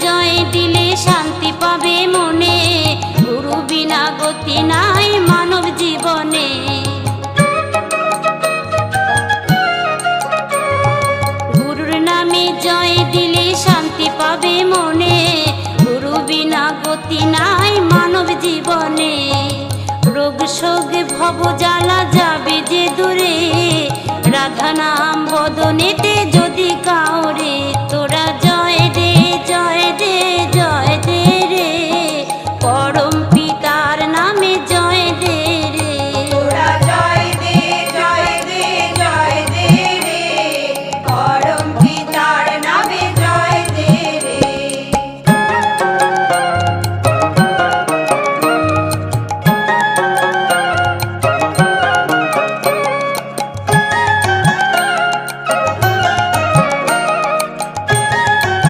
জয় দিলে শান্তি পাবে মনে, গুরু বিনা গতি নাই মানব জীবনে। গুরুর নামে জয় দিলে শান্তি পাবে মনে, গুরু বিনা গতি নাই মানব জীবনে। রোগ শোক ভব জ্বালা যাবে যে দূরে, রাধা নাম